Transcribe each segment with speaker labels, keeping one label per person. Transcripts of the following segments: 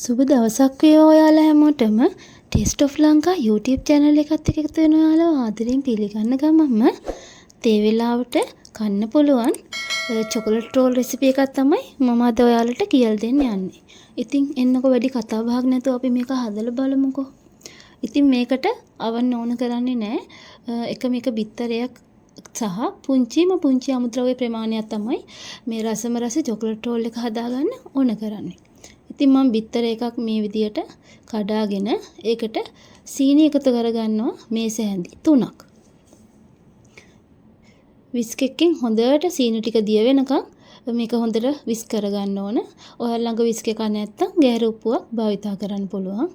Speaker 1: සුබ දවසක් වේවා ඔයාලා හැමෝටම. Taste of Lanka YouTube channel එකත් එක්ක එකතු වෙන ඔයාලව ආදරෙන් පිළිගන්න ගමන්ම තේ වෙලාවට කන්න පුළුවන් චොකලට් රෝල් රෙසිපි එකක් තමයි මම අද ඔයාලට කියලා දෙන්න යන්නේ. ඉතින් එන්නකො වැඩි කතා බහක් නැතුව අපි මේක හදලා බලමුකෝ. ඉතින් මේකට අවන් ඕන කරන්නේ නැහැ. එක මේක බිත්තරයක් සහ පුංචි අමුද්‍රව්‍ය ප්‍රමාණයක් තමයි මේ රසම රස චොකලට් රෝල් එක හදාගන්න ඕන කරන්නේ. ඉතින් මම බිත්තර එකක් මේ විදියට කඩාගෙන ඒකට සීනි එකතු කරගන්නවා මේස හැඳි 3ක්. විස්ක් එකකින් හොඳට සීනි ටික දිය වෙනකන් මේක හොඳට විස්ක් කරගන්න ඕන. ඔයාලා ළඟ විස්ක් එකක් නැත්නම් ගැහැරු උප්පුවක් භාවිතා කරන්න පුළුවන්.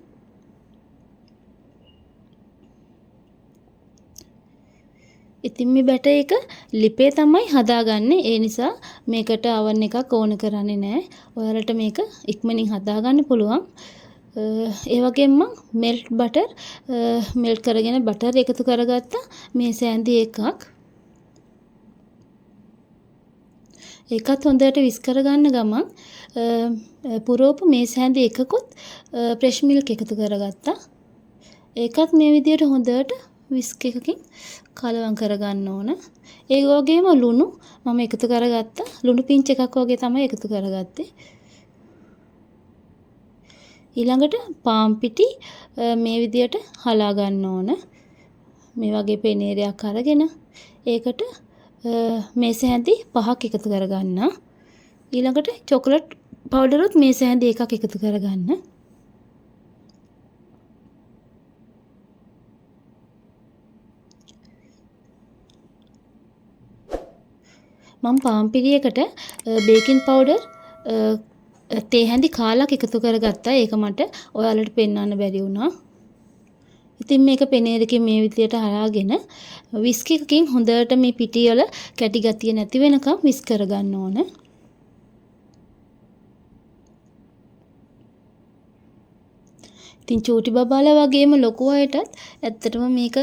Speaker 1: ඉතින් මේ බැටර් එක ලිපේ තමයි හදාගන්නේ. ඒ නිසා මේකට oven එකක් ඕන කරන්නේ නැහැ. ඔයාලට මේක ඉක්මනින් හදාගන්න පුළුවන්. ඒ වගේම මම මෙල්ට් බටර් මෙල්ට් කරගෙන බටර් එකතු කරගත්තා මේ සෑන්දි එකක්. ඒකත් හොඳට විස් කරගන්න ගමන් පුරෝපු මේ සෑන්දි එකකුත් ෆ්‍රෙෂ් මිල්ක් එකතු කරගත්තා. ඒකත් මේ විදියට හොඳට විස්ක් එකකින් කලවම් කරගන්න ඕන. ඒ වගේම ලුණු මම එකතු කරගත්තා. ලුණු පිංච් එකක් වගේ තමයි එකතු කරගත්තේ. ඊළඟට පාන් පිටි මේ විදියට හලා ගන්න ඕන. මේ වගේ පෙනේරයක් අරගෙන ඒකට මේස හැඳි 5ක් එකතු කරගන්න. ඊළඟට චොකලට් පවුඩරුත් මේස හැඳි එකක් එකතු කරගන්න. මම පාන් පිරියකට බේකින් පවුඩර් තේ හැඳි කාලක් එකතු කරගත්තා. ඒක මට ඔයාලට පෙන්වන්න බැරි වුණා. ඉතින් මේක පෙනේරකින් මේ විදියට හරාගෙන විස්ක් එකකින් හොඳට මේ පිටි වල කැටි ගතිය නැති වෙනකම් විස් කරගන්න ඕන. ඉතින් චූටි බබාලා වගේම ලොකු අයටත් ඇත්තටම මේක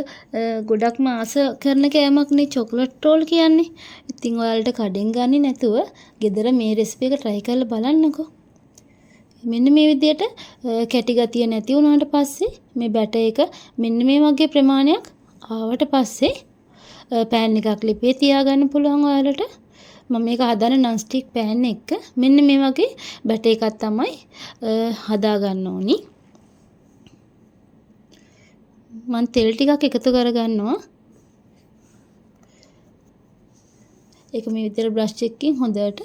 Speaker 1: ගොඩක්ම ආස කරන කෑමක් නේ චොකලට් රෝල් කියන්නේ. ඉතින් ඔයාලට කඩෙන් ගන්නේ නැතුව ගෙදර මේ රෙසිපි එක try කරලා බලන්නකෝ. මෙන්න මේ විදියට කැටි ගතිය නැති වුණාට පස්සේ මේ බැටර් එක මෙන්න මේ වගේ ප්‍රමාණයක් ආවට පස්සේ පෑන් එකක් ලිපේ තියාගන්න පුළුවන් ඔයාලට. මම මේක හදන non stick pan එක මෙන්න මේ වගේ බැටර් එකක් තමයි හදාගන්න ඕනි. මම තෙල් ටිකක් එකතු කරගන්නවා. ඒක මේ විදිහට බ්‍රෂ් එකකින් හොඳට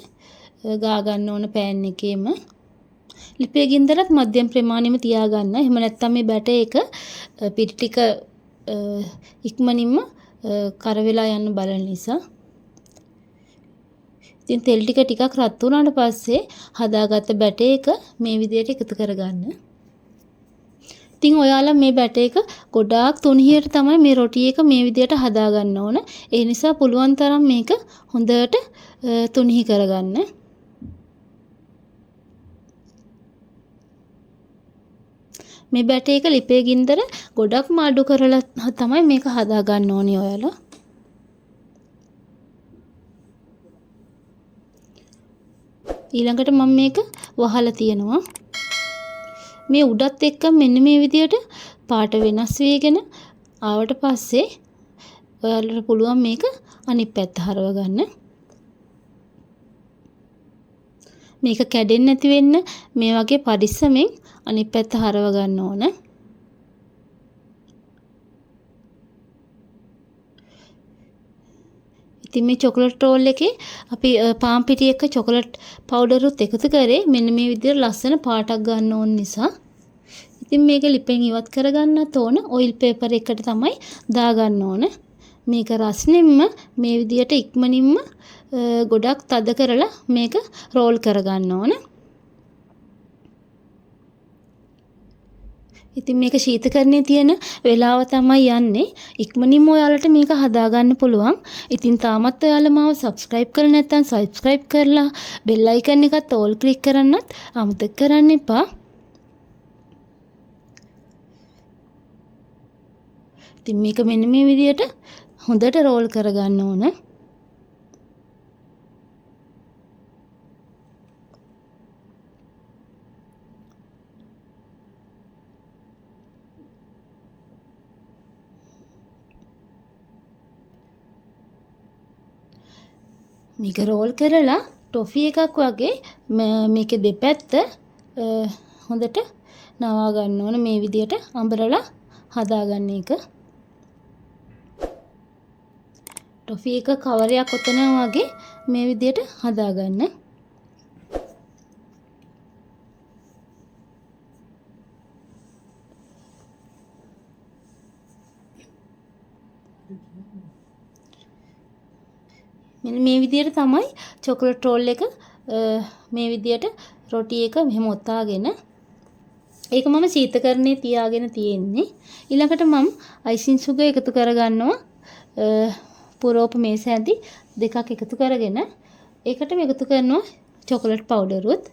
Speaker 1: ගා ගන්න ඕන පෑන් එකේම. ලිපේ ගින්දරත් මධ්‍යම ප්‍රමාණයෙම තියාගන්න. එහෙම නැත්නම් මේ බැටර් එක පිටි ටික ඉක්මනින්ම කර වෙලා යන්න බලන නිසා. ඉතින් තෙල් ටිකක් රත් වුණාට පස්සේ හදාගත්ත බැටර් එක මේ විදිහට එකතු කරගන්න. ඉතින් ඔයාලා මේ බැටර් එක ගොඩාක් තුනියට තමයි මේ රොටි එක මේ විදියට හදා ගන්න ඕන. ඒ නිසා පුළුවන් තරම් මේක හොඳට තුනිහි කරගන්න. මේ බැටර් එක ලිපේ ගින්දර ගොඩක්ම අඩු කරලා තමයි මේක හදා ගන්න ඕනි ඔයාලා. ඊළඟට මම මේක වහලා තියනවා. මේ උඩත් එක්ක මෙන්න මේ විදියට පාට වෙනස් වෙගෙන ආවට පස්සේ ඔයාලට පුළුවන් මේක අනිත් පැත්ත හරව ගන්න. මේක කැඩෙන්නේ නැති වෙන්න මේ වගේ පරිස්සමෙන් අනිත් පැත්ත හරව ගන්න ඕන. ඉතින් මේ චොකලට් රෝල් එකේ අපි පාන් පිටි එක්ක චොකලට් පවුඩරුත් එකතු කරේ මෙන්න මේ විදිහට ලස්සන පාටක් ගන්න ඕන නිසා. ඉතින් මේක ලිපෙන් ඉවත් කරගන්නත් ඕන. ඔයිල් පේපර් එකකට තමයි දාගන්න ඕන. මේක රස්නෙම්ම මේ විදිහට ඉක්මනින්ම ගොඩක් තද කරලා මේක රෝල් කරගන්න ඕන. ඉතින් මේක ශීතකරණයේ තියෙන වෙලාව තමයි යන්නේ. ඉක්මනින්ම ඔයාලට මේක හදාගන්න පුළුවන්. ඉතින් තාමත් ඔයාලා මාව subscribe කරලා නැත්නම් subscribe කරලා bell icon එකත් all click කරන්නත් අමතක කරන්න එපා. ඉතින් මේක මෙන්න මේ විදියට හොඳට රෝල් කරගන්න ඕන. මේක රෝල් කරලා ටොෆි එකක් වගේ මේකේ දෙපැත්ත හොඳට නවා ගන්න ඕන මේ විදියට අඹරලා හදාගන්න එක. ටොෆි එක කවරයක් ඔතනවා වගේ මේ විදියට හදාගන්න. මෙන්න මේ විදියට තමයි චොකලට් රෝල් එක මේ විදියට රොටි එක මෙහෙම ඔතාගෙන ඒක මම සීතකරණේ තියාගෙන තියෙන්නේ. ඊළඟට මම අයිසින් සුගර් එකතු කරගන්නවා. පුරෝප මේස ඇඳි දෙකක් එකතු කරගෙන ඒකටම එකතු කරනවා චොකලට් පවුඩරුත්.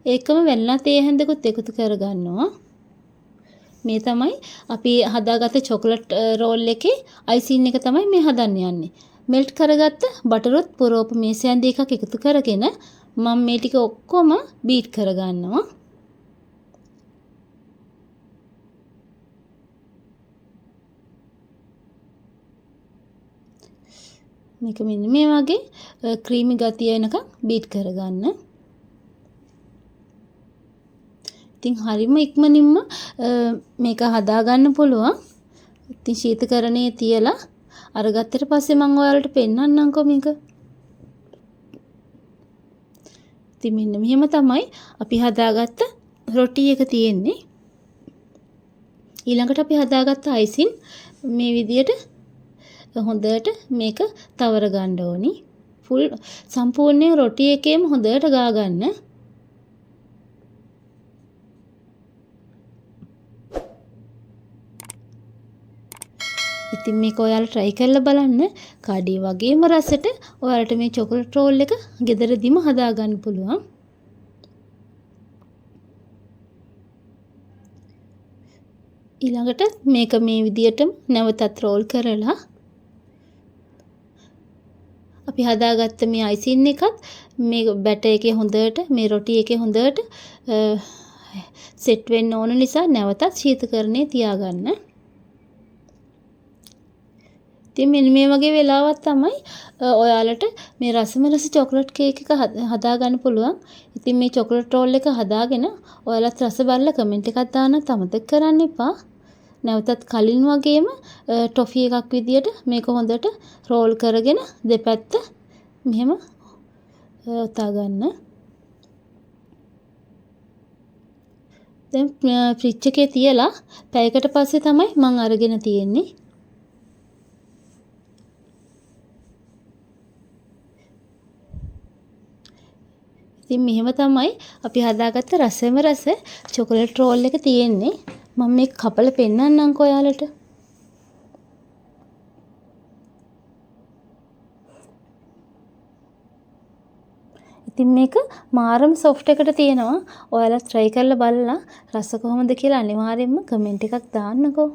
Speaker 1: ඒකම වෙල්ලා තේ හැඳකුත් එකතු කරගන්නවා. මේ තමයි අපි හදාගත්ත චොකලට් රෝල් එකේ අයිසින් එක තමයි මේ හදන්න යන්නේ. මෙල්ට් කරගත්ත බටරුත් පුරෝප මේස ඇඳි එකක් එකතු කරගෙන මම මේ ටික ඔක්කොම බීට් කරගන්නවා. මේක මෙන්න මේ වගේ ක්‍රීමි ගතිය එනකම් බීට් කරගන්න. ඉතින් හරිම ඉක්මනින්ම මේක හදාගන්න පුළුවන්. ඉතින් ශීතකරණයේ තියලා අරගත්තට පස්සේ මම ඔයාලට පෙන්නන්නම්කෝ මේක. ඉතින් මෙන්න මෙහෙම තමයි අපි හදාගත්ත රොටි එක තියෙන්නේ. ඊළඟට අපි හදාගත්ත අයිසින් මේ විදියට හොඳට මේක තවර ගන්න ඕනි. ෆුල් සම්පූර්ණයෙන් රොටි එකේම හොඳට ගා ගන්න. ඉතින් මේක ඔයාලා try කරලා බලන්න. කඩේ වගේම රසට ඔයාලට මේ චොකලට් රෝල් එක ගෙදරදීම හදා ගන්න පුළුවන්. ඊළඟට මේක මේ විදියටම නැවතත් රෝල් කරලා අපි හදාගත්ත මේ අයිසින් එකත් මේ බැටර් එකේ හොඳට මේ රොටි එකේ හොඳට සෙට් වෙන්න ඕන නිසා නැවතත් ශීතකරණයේ තියාගන්න. ඉතින් මෙන්න මේ වගේ වෙලාවක් තමයි ඔයාලට මේ රසම රස චොකලට් කේක් එක හදා ගන්න පුළුවන්. ඉතින් මේ චොකලට් රෝල් එක හදාගෙන ඔයාලත් රස බලලා කමෙන්ට් එකක් දාන්න අමතක කරන්න එපා. නැවතත් කලින් වගේම ටොෆි එකක් විදියට මේක හොඳට රෝල් කරගෙන දෙපැත්ත මෙහෙම ඔතා ගන්න. දැන් ෆ්‍රිජ් එකේ තියලා පැයකට පස්සේ තමයි මම අරගෙන තියෙන්නේ. ඉතින් මෙහෙම තමයි අපි හදාගත්ත රසම රස චොකලට් රෝල් එක තියෙන්නේ. මම මේක කපලා පෙන්නන්නම්කෝ ඔයාලට. ඉතින් මේක මාරම සොෆ්ට් එකට තියෙනවා. ඔයාලා try කරලා බලලා රස කොහොමද කියලා අනිවාර්යයෙන්ම කමෙන්ට් එකක් දාන්නකෝ.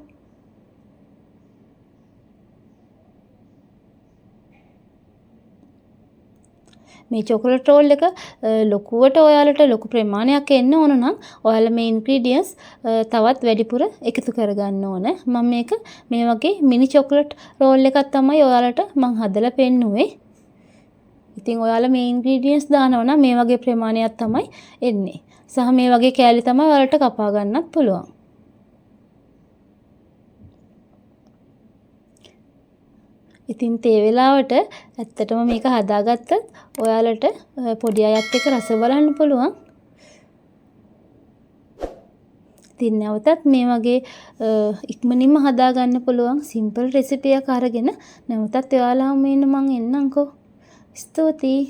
Speaker 1: මේ චොකලට් රෝල් එක ලොකුවට ඔයාලට ලොකු ප්‍රමාණයක් එන්න ඕන නම් ඔයාලා මේ ඉන්ග්‍රීඩියන්ට්ස් තවත් වැඩිපුර එකතු කරගන්න ඕන. මම මේක මේ වගේ මිනි චොකලට් රෝල් එකක් තමයි ඔයාලට මම හදලා පෙන්නුවේ. ඉතින් ඔයාලා මේ ඉන්ග්‍රීඩියන්ට්ස් දානවා නම් මේ වගේ ප්‍රමාණයක් තමයි එන්නේ. සහ මේ වගේ කෑලි තමයි ඔයාලට කපා ගන්නත් පුළුවන්. ඉතින් තේ වෙලාවට ඇත්තටම මේක හදාගත්තත් ඔයාලට පොඩි අයත් එක්ක රස බලන්න පුළුවන්. ඉතින් නැවතත් මේ වගේ ඉක්මනින්ම හදාගන්න පුළුවන් සිම්පල් රෙසිපි එකක් අරගෙන නැවතත් ඔයාලාම ඉන්න මං එන්නම්කෝ. ස්තුතියි.